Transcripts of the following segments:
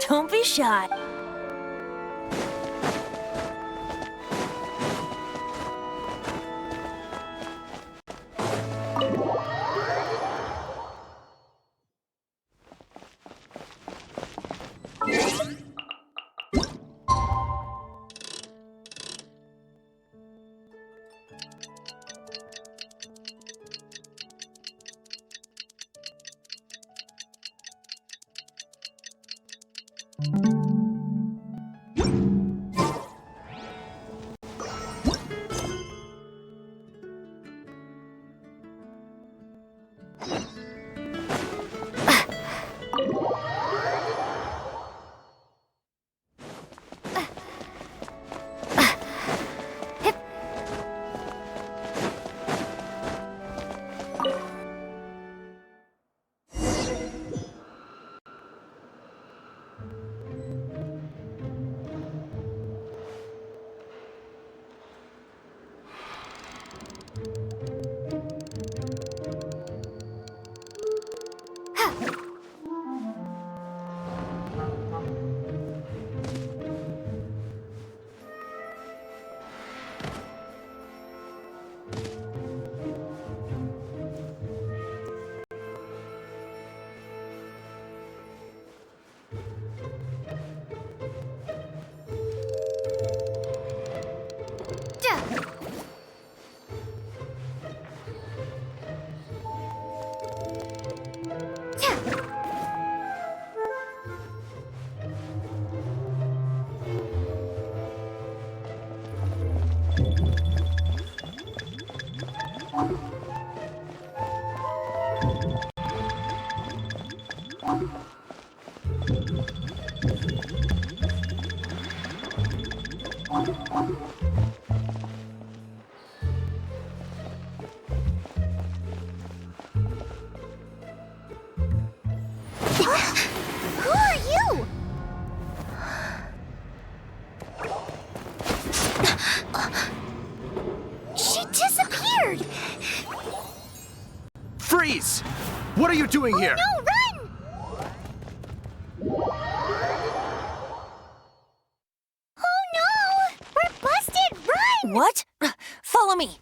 Don't be shy. Who are you? She disappeared! Freeze! What are you doing here? No, run! Oh no! We're busted! Run! What? Follow me.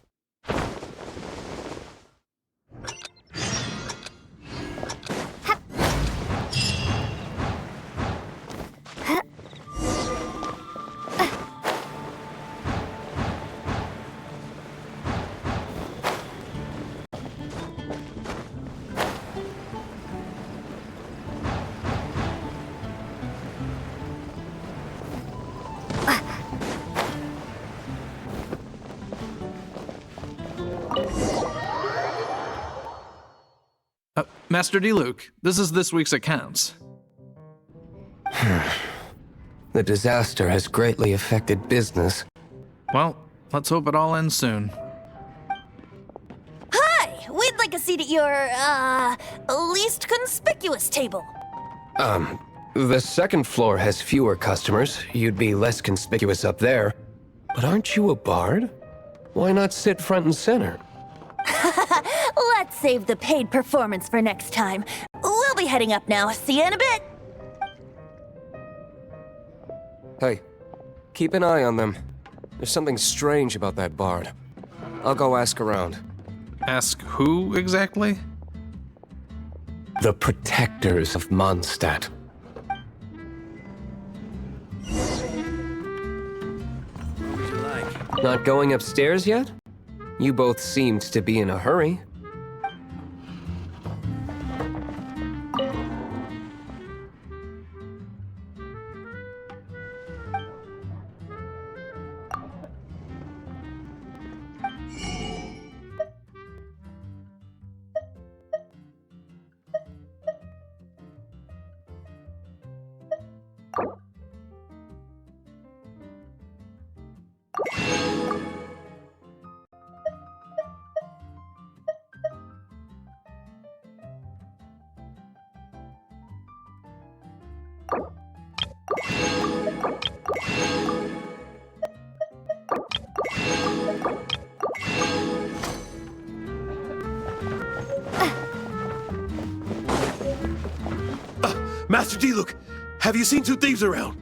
Master D-Luke, this is this week's accounts. The disaster has greatly affected business. Well, let's hope it all ends soon. Hi! We'd like a seat at your, least conspicuous table. The second floor has fewer customers. You'd be less conspicuous up there. But aren't you a bard? Why not sit front and center? Let's save the paid performance for next time. We'll be heading up now. See you in a bit. Hey, keep an eye on them. There's something strange about that bard. I'll go ask around. Ask who exactly? The protectors of Mondstadt. Not going upstairs yet? You both seemed to be in a hurry. Master D-Luke, Have you seen two thieves around?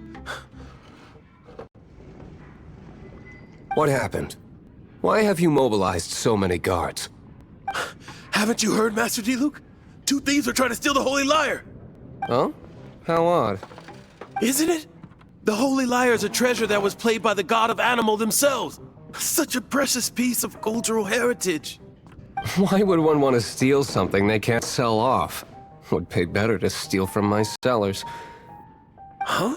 What happened? Why have you mobilized so many guards? Haven't you heard, Master Diluc? Two thieves are trying to steal the Holy Lyre! Huh? How odd. Isn't it? The Holy Lyre is a treasure that was played by the god of animal themselves. Such a precious piece of cultural heritage. Why would one want to steal something they can't sell off? Would pay better to steal from my sellers. Huh?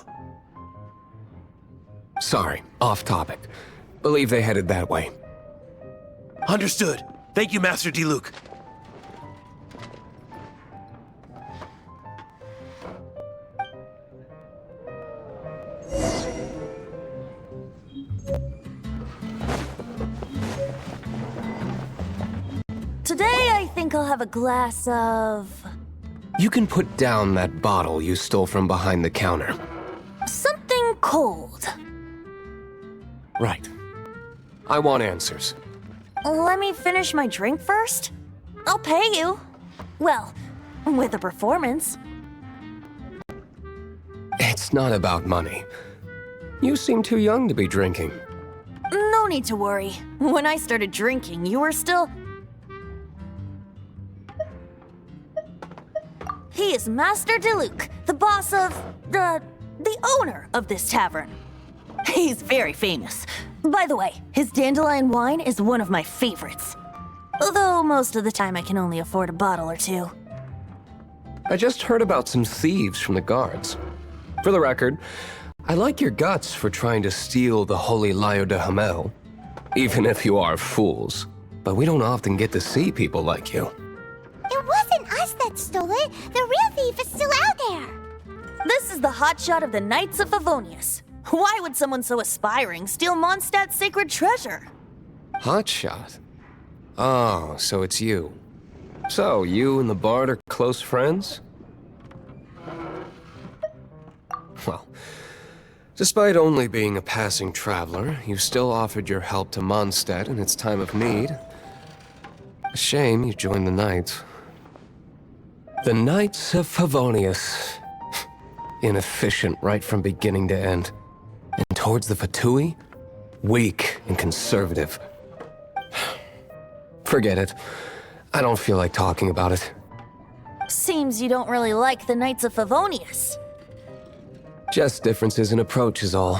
Sorry, off topic. Believe they headed that way. Understood. Thank you, Master Diluc. Today, I think I'll have a glass of... You can put down that bottle you stole from behind the counter. something cold. Right. I want answers. Let me finish my drink first. I'll pay you. Well, with a performance. It's not about money. You seem too young to be drinking. No need to worry. When I started drinking, you were still... He is Master Diluc, the boss of... the owner of this tavern. He's very famous. By the way, his dandelion wine is one of my favorites. Although most of the time I can only afford a bottle or two. I just heard about some thieves from the guards. For the record, I like your guts for trying to steal the Holy Lyre de Hamel. Even if you are fools. But we don't often get to see people like you. It wasn't us that stole it. The real thief is still out there. This is the hotshot of the Knights of Favonius. Why would someone so aspiring steal Mondstadt's sacred treasure? Hotshot? Oh, so it's you. So, you and the Bard are close friends? Well, despite only being a passing traveler, you still offered your help to Mondstadt in its time of need. A shame you joined the Knights. The Knights of Favonius. Inefficient right from beginning to end. And towards the Fatui, weak and conservative. Forget it. I don't feel like talking about it. Seems you don't really like the Knights of Favonius. Just differences in approach is all.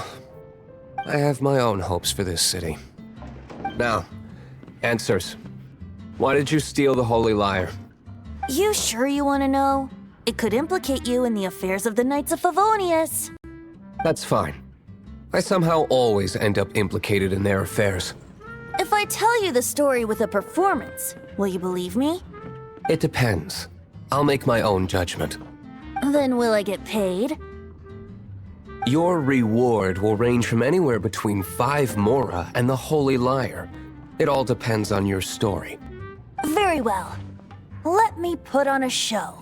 I have my own hopes for this city. Now, answers. Why did you steal the Holy Lyre? You sure you want to know? It could implicate you in the affairs of the Knights of Favonius. That's fine. I somehow always end up implicated in their affairs. If I tell you the story with a performance, will you believe me? It depends. I'll make my own judgment. Then will I get paid? Your reward will range from anywhere between 5 Mora and the Holy Lyre. It all depends on your story. Very well. Let me put on a show.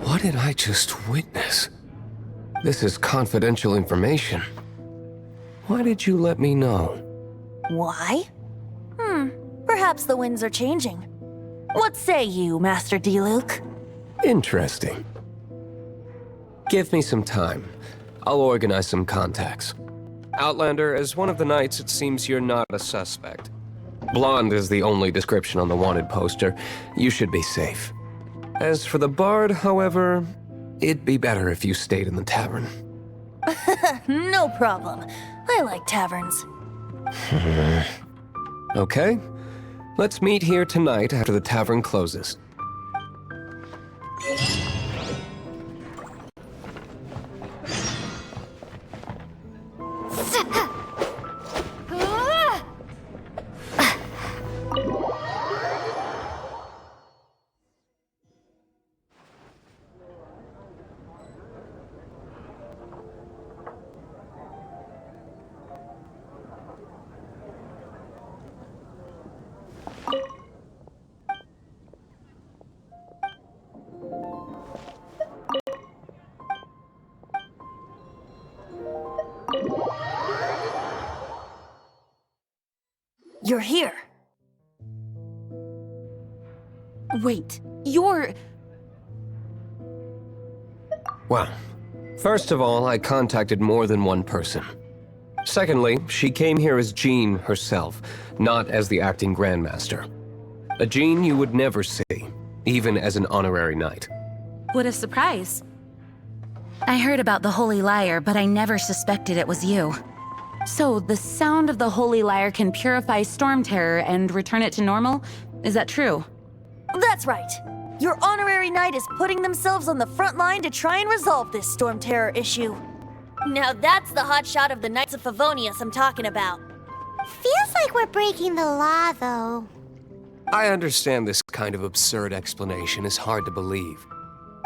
What did I just witness? This is confidential information. Why did you let me know? Why? Perhaps the winds are changing. What say you, Master Diluc? Interesting. Give me some time. I'll organize some contacts. Outlander, as one of the knights, it seems you're not a suspect. Blonde is the only description on the wanted poster. You should be safe. As for the Bard, however, it'd be better if you stayed in the tavern. No problem. I like taverns. Okay. Let's meet here tonight after the tavern closes. you're here. Wait, you're... Well, first of all, I contacted more than one person. Secondly, she came here as Jean herself, not as the acting Grandmaster. A Jean you would never see, even as an honorary knight. What a surprise. I heard about the Holy Lyre, but I never suspected it was you. So, the sound of the Holy Lyre can purify Storm Terror and return it to normal? Is that true? That's right. Your honorary knight is putting themselves on the front line to try and resolve this Storm Terror issue. Now that's the hotshot of the Knights of Favonius I'm talking about. Feels like we're breaking the law, though. I understand this kind of absurd explanation is hard to believe.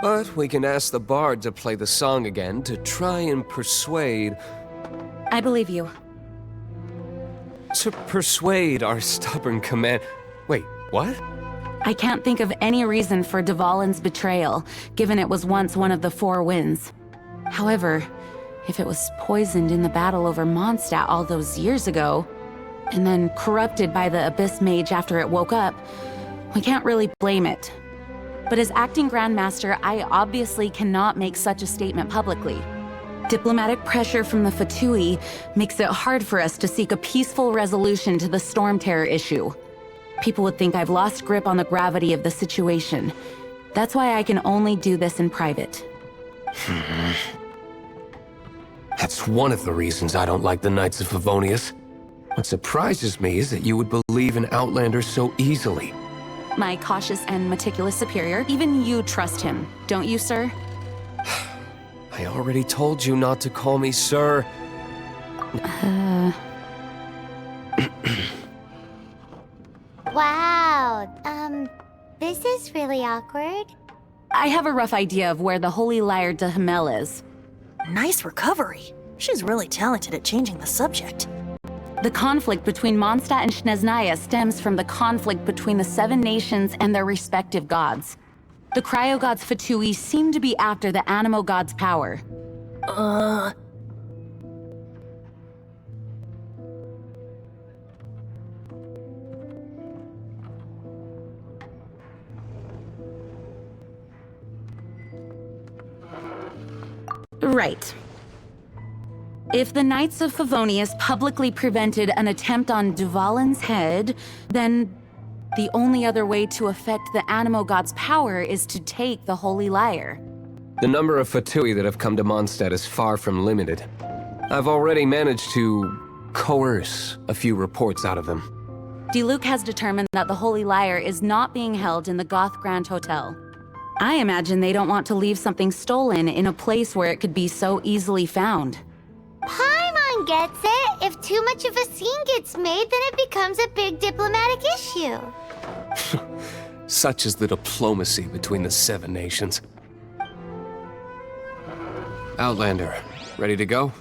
But we can ask the bard to play the song again to try and persuade... I believe you. To persuade our stubborn command... Wait, what? I can't think of any reason for Dvalin's betrayal, given it was once one of the Four Winds. However, if it was poisoned in the battle over Mondstadt all those years ago, and then corrupted by the Abyss Mage after it woke up, we can't really blame it. But as acting Grandmaster, I obviously cannot make such a statement publicly. Diplomatic pressure from the Fatui makes it hard for us to seek a peaceful resolution to the Storm Terror issue. People would think I've lost grip on the gravity of the situation. That's why I can only do this in private. That's one of the reasons I don't like the Knights of Favonius. What surprises me is that you would believe in Outlanders so easily. My cautious and meticulous superior, even you trust him, don't you, sir? I already told you not to call me sir. Wow, this is really awkward. I have a rough idea of where the Holy Lyre de Himmel is. Nice recovery. She's really talented at changing the subject. The conflict between Mondstadt and Snezhnaya stems from the conflict between the Seven Nations and their respective gods. The cryo-gods Fatui seem to be after the Animo god's power. Right. If the Knights of Favonius publicly prevented an attempt on Dvalin's head, then the only other way to affect the Animo god's power is to take the Holy Lyre. The number of Fatui that have come to Mondstadt is far from limited. I've already managed to coerce a few reports out of them. Diluc has determined that the Holy Lyre is not being held in the Goth Grand Hotel. I imagine they don't want to leave something stolen in a place where it could be so easily found. Paimon gets it. If too much of a scene gets made, then it becomes a big diplomatic issue. Such is the diplomacy between the Seven Nations. Outlander, ready to go?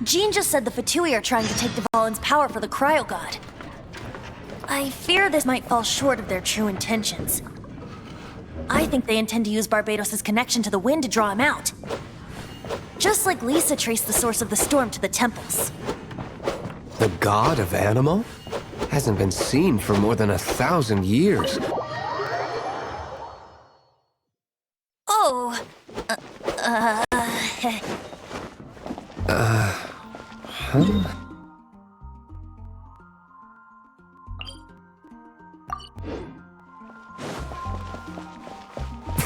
Jean just said the Fatui are trying to take Dvalin's power for the Cryo God. I fear this might fall short of their true intentions. I think they intend to use Barbados' connection to the wind to draw him out. Just like Lisa traced the source of the storm to the temples. The god of Animo? Hasn't been seen for more than 1,000 years. Oh,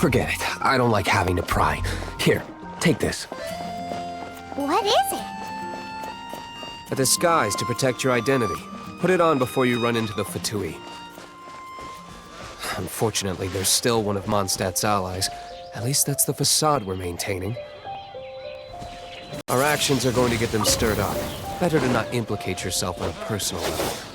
Forget it. I don't like having to pry. Here, take this. What is it? A disguise to protect your identity. Put it on before you run into the Fatui. Unfortunately, there's still one of Mondstadt's allies. At least that's the facade we're maintaining. Our actions are going to get them stirred up. Better to not implicate yourself on a personal level.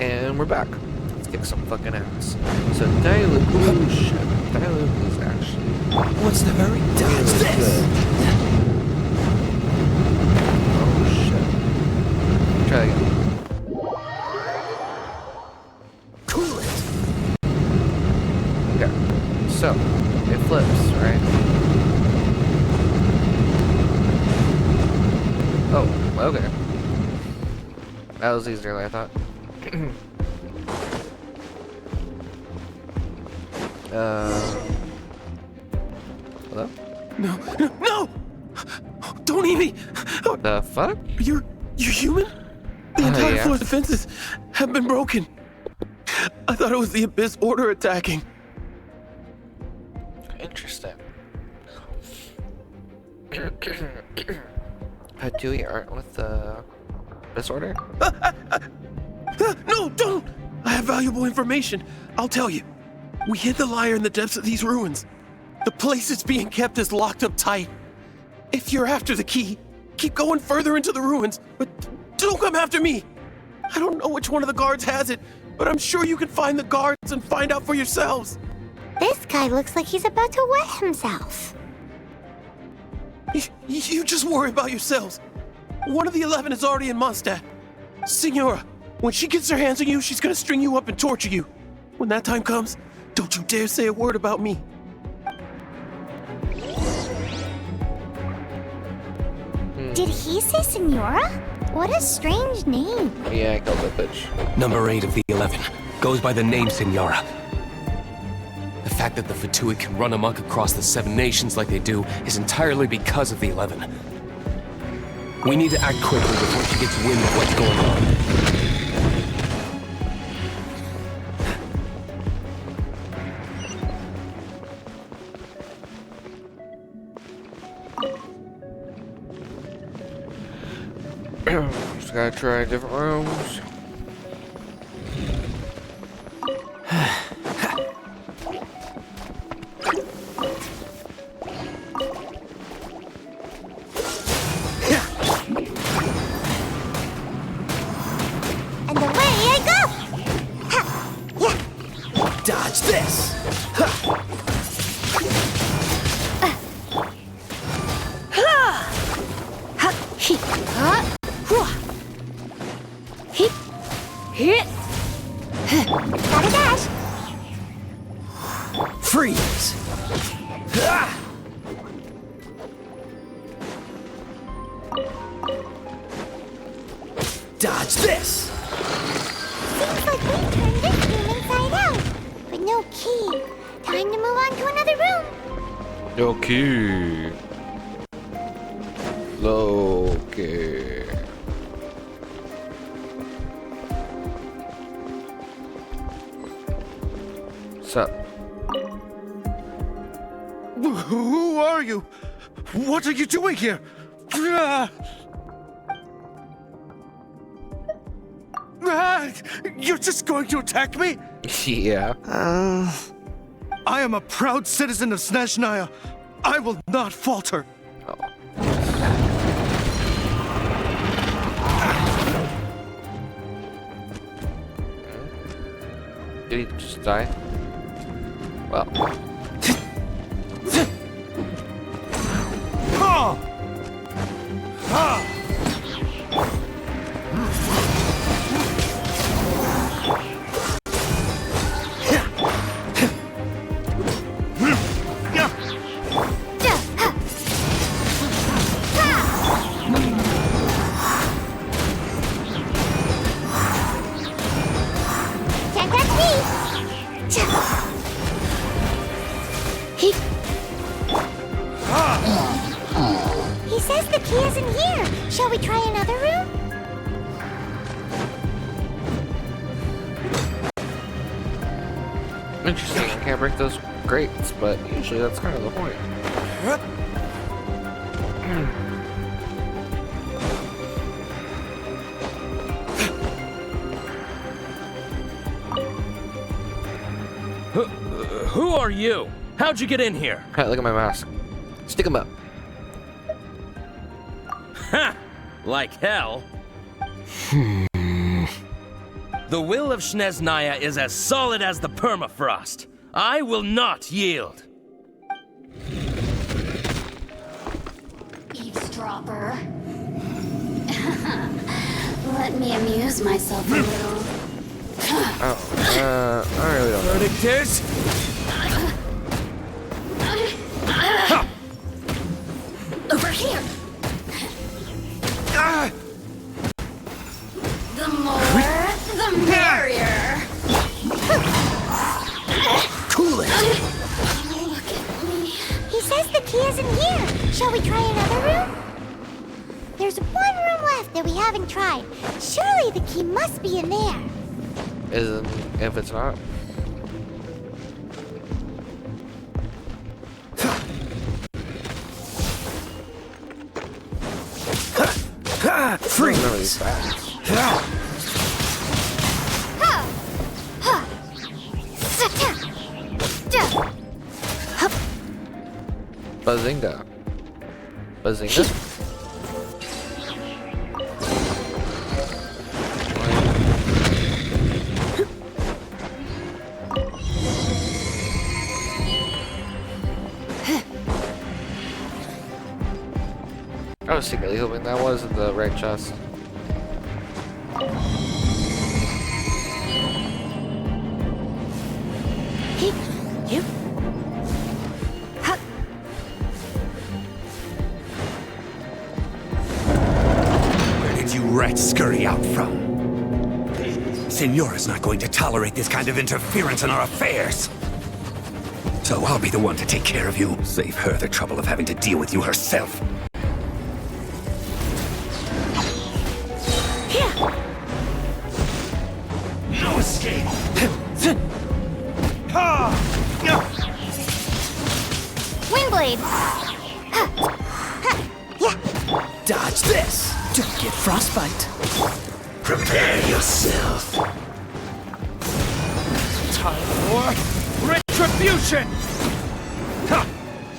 And we're back. Let's kick some fucking ass. So Diluc, oh shit. Diluc is actually... What's the hurry? Dodge this! Oh shit. Try again. Cool it! Okay. So, it flips, right? Oh, okay. That was easier than I thought. Hello? No! Don't eat me! The fuck? You're human? The entire yeah. floor's defenses have been broken. I thought it was the Abyss Order attacking. Interesting. Do we aren't with the disorder? No, don't! I have valuable information. I'll tell you. We hid the Lyre in the depths of these ruins. The place it's being kept is locked up tight. If you're after the key, keep going further into the ruins, but don't come after me. I don't know which one of the guards has it, but I'm sure you can find the guards and find out for yourselves. This guy looks like he's about to wet himself. You just worry about yourselves. One of the 11 is already in Mondstadt. Signora, when she gets her hands on you, she's gonna string you up and torture you. When that time comes, don't you dare say a word about me. Did he say Senora? What a strange name. Yeah, I killed that bitch. Number 8 of the 11 goes by the name Senora. The fact that the Fatui can run amok across the 7 nations like they do is entirely because of the 11. We need to act quickly before she gets wind of what's going on. Just gotta try different rooms. And away I go! Ha! Yeah! Dodge this! Gotta dash! Freeze! Dodge this! Seems like we turned this room inside out. But no key. Time to move on to another room. Okay. Okay. Sup? Who are you? What are you doing here? You're just going to attack me? Yeah. I am a proud citizen of Snezhnaya. I will not falter. Did he just die? Well. Can't catch me! He says the key isn't here. Shall we try another room? Interesting. I can't break those grates, but usually that's kind of the point. Who are you? How'd you get in here? Hey, look at my mask. Stick him up. Ha! Like hell. The will of Snezhnaya is as solid as the permafrost. I will not yield. Eavesdropper. Let me amuse myself a little. I really don't know. Verdict is... Over here! The more, the merrier! Cool it! Look at me. He says the key isn't here. Shall we try another room? There's one room left that we haven't tried. Surely the key must be in there. If it's not. Freeze! None of these facts. Bazinga. Bazinga? I was secretly hoping that was in the right chest. You? Where did you rats scurry out from? Senora's not going to tolerate this kind of interference in our affairs. So I'll be the one to take care of you. Save her the trouble of having to deal with you herself. No escape! Windblade. Dodge this! Don't get frostbite. Prepare yourself. Time for retribution!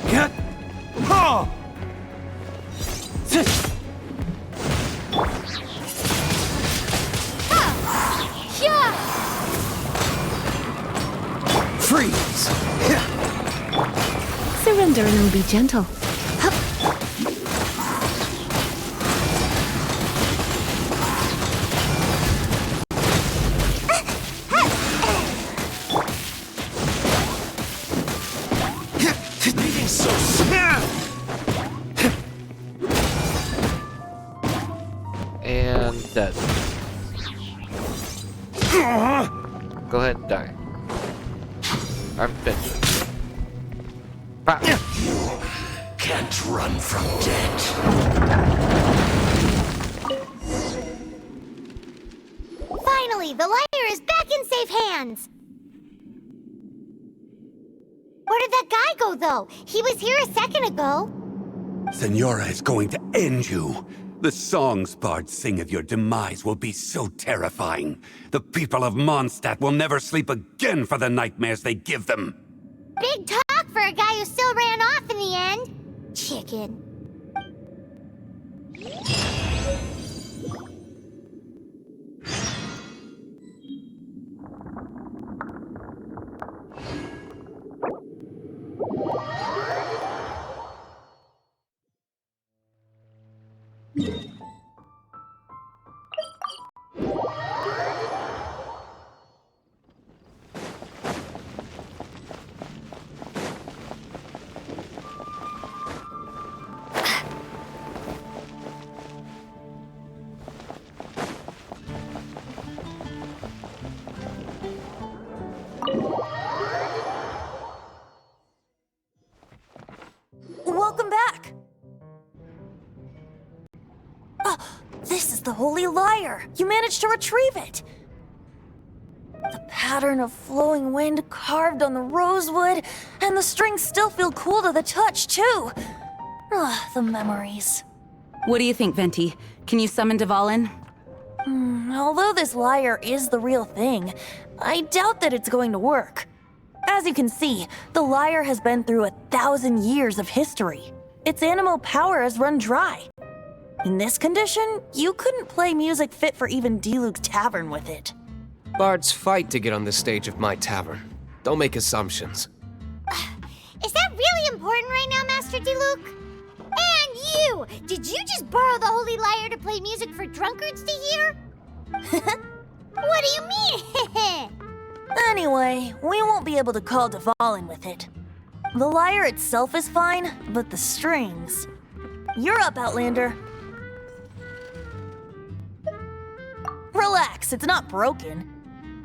Get. Ha! Freeze! Surrender and it'll be gentle. Leaving so And dead. Go ahead and die. I'm finished. Bah. can't run from death. Finally, the Lyre is back in safe hands. Where did that guy go, though? He was here a second ago. Senora is going to end you. The songs bards sing of your demise will be so terrifying. The people of Mondstadt will never sleep again for the nightmares they give them. Big talk for a guy who still ran off in the end. Chicken. Welcome back! Oh, this is the Holy Lyre! You managed to retrieve it! The pattern of flowing wind carved on the rosewood, and the strings still feel cool to the touch, too! Ah, the memories. What do you think, Venti? Can you summon Dvalin? Although this lyre is the real thing, I doubt that it's going to work. As you can see, the lyre has been through 1,000 years of history. Its animal power has run dry. In this condition, you couldn't play music fit for even Diluc's tavern with it. Bards fight to get on the stage of my tavern. Don't make assumptions. Is that really important right now, Master Diluc? And you! Did you just borrow the Holy Lyre to play music for drunkards to hear? What do you mean? Anyway, we won't be able to call Dvalin with it. The lyre itself is fine, but the strings... You're up, Outlander. Relax, it's not broken.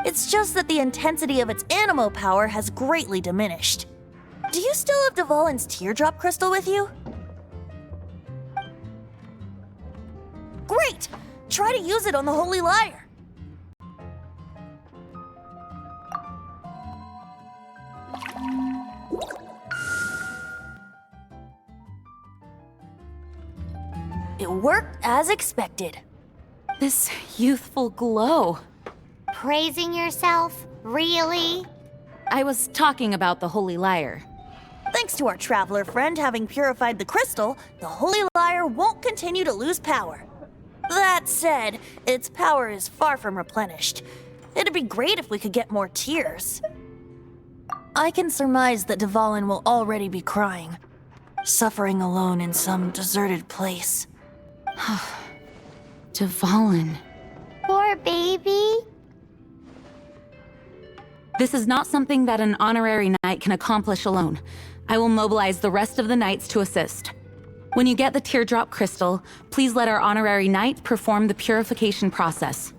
It's just that the intensity of its animo power has greatly diminished. Do you still have Dvalin's teardrop crystal with you? Great! Try to use it on the Holy Lyre. It worked as expected. This youthful glow. Praising yourself? Really? I was talking about the Holy Lyre. Thanks to our traveler friend having purified the crystal, the Holy Lyre won't continue to lose power. That said, its power is far from replenished. It'd be great if we could get more tears. I can surmise that Dvalin will already be crying, suffering alone in some deserted place. Dvalin. Poor baby. This is not something that an honorary knight can accomplish alone. I will mobilize the rest of the knights to assist. When you get the teardrop crystal, please let our honorary knight perform the purification process.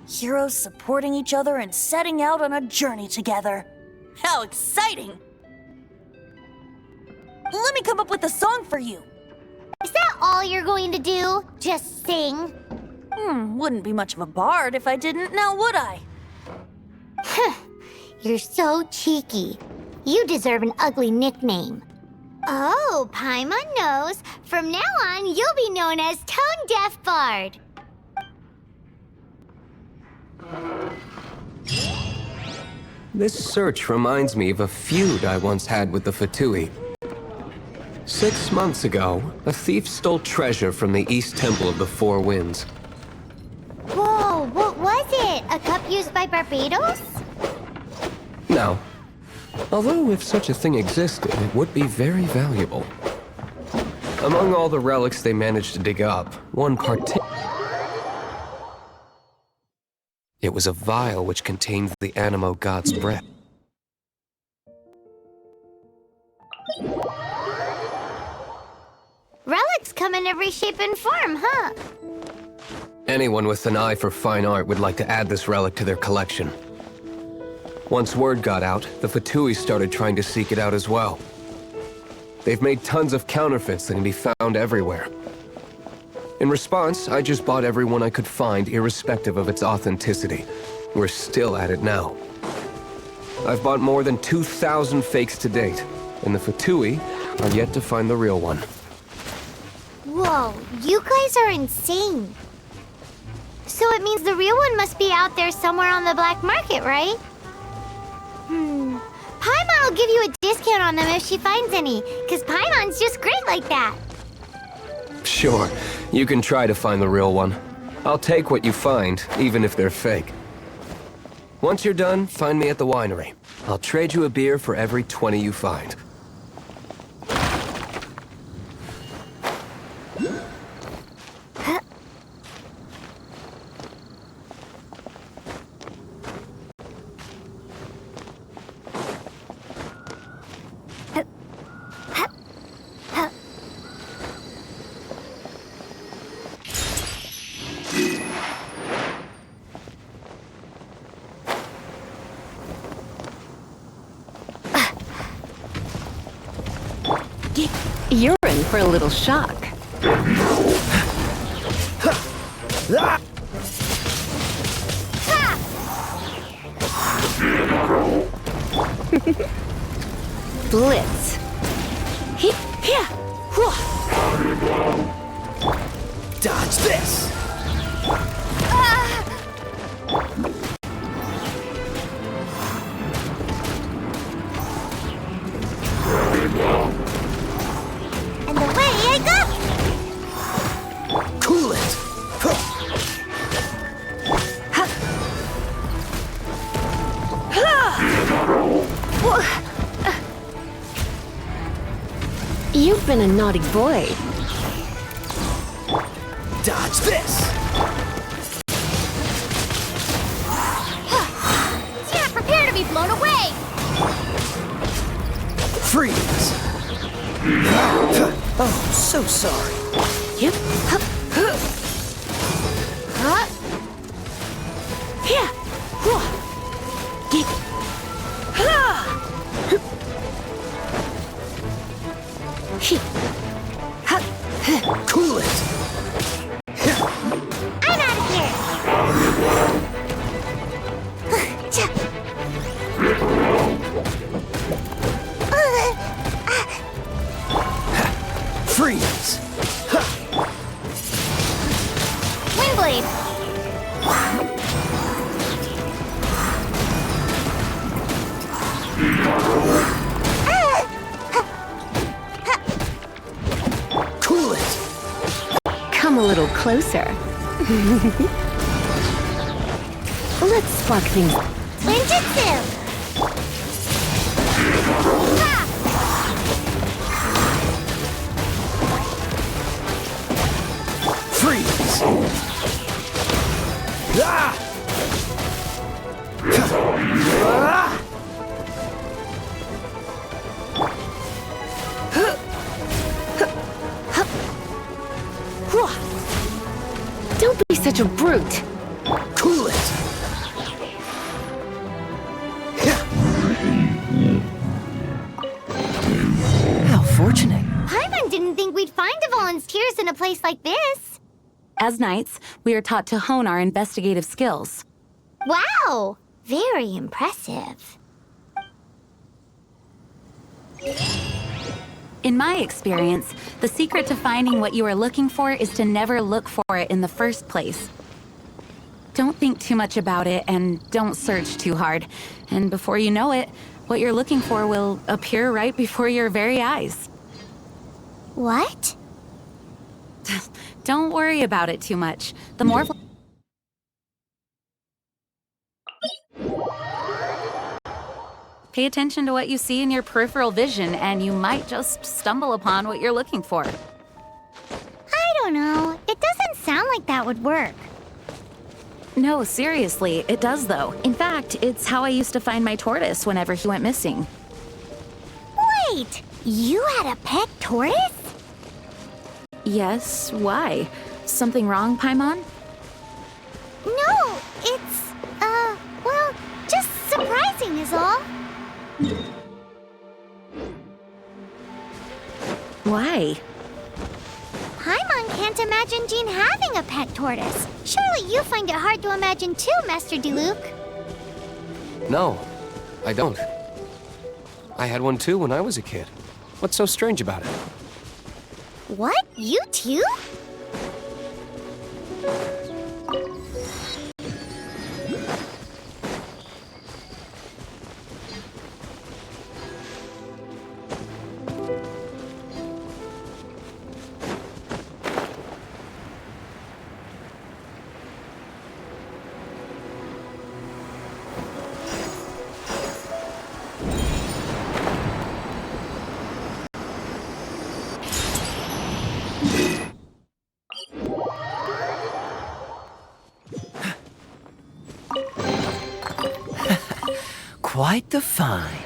Heroes supporting each other and setting out on a journey together. How exciting! Let me come up with a song for you. Is that all you're going to do? Just sing? Wouldn't be much of a bard if I didn't, now would I? You're so cheeky. You deserve an ugly nickname. Oh, Paimon knows. From now on, you'll be known as Tone Deaf Bard. This search reminds me of a feud I once had with the Fatui. 6 months ago, a thief stole treasure from the East Temple of the Four Winds. Whoa, what was it? A cup used by Barbados? No. Although if such a thing existed, it would be very valuable. Among all the relics they managed to dig up, one It was a vial which contained the Animo God's breath. Relics come in every shape and form, huh? Anyone with an eye for fine art would like to add this relic to their collection. Once word got out, the Fatui started trying to seek it out as well. They've made tons of counterfeits that can be found everywhere. In response, I just bought every one I could find, irrespective of its authenticity. We're still at it now. I've bought more than 2,000 fakes to date, and the Fatui are yet to find the real one. Whoa, you guys are insane. So it means the real one must be out there somewhere on the black market, right? Paimon will give you a discount on them if she finds any, because Paimon's just great like that. Sure, you can try to find the real one. I'll take what you find, even if they're fake. Once you're done, find me at the winery. I'll trade you a beer for every 20 you find. You're in for a little shock. Blitz. Dodge this! And away I go! Cool it! You've been a naughty boy. Dodge this! Yeah, prepare to be blown away! Freeze! Oh, so sorry. Yep. Yeah. Cool it! I'm out of here! Freeze! Windblade! Cool it! Come a little closer. Let's spark things. Ninjutsu! Freeze! Ah! Ah! Don't be such a brute. Cool it! How fortunate. Paimon didn't think we'd find Dvalin's tears in a place like this. As knights, we are taught to hone our investigative skills. Wow! Very impressive. In my experience, the secret to finding what you are looking for is to never look for it in the first place. Don't think too much about it and don't search too hard. And before you know it, what you're looking for will appear right before your very eyes. What? Don't worry about it too much. The more... Pay attention to what you see in your peripheral vision, and you might just stumble upon what you're looking for. I don't know. It doesn't sound like that would work. No, seriously, it does though. In fact, it's how I used to find my tortoise whenever he went missing. Wait! You had a pet tortoise? Yes, why? Something wrong, Paimon? No, it's, well, just surprising is all. Why? Paimon can't imagine Jean having a pet tortoise. Surely you find it hard to imagine too, Master Diluc. No, I don't. I had one too when I was a kid. What's so strange about it? What? You too? Quite the find.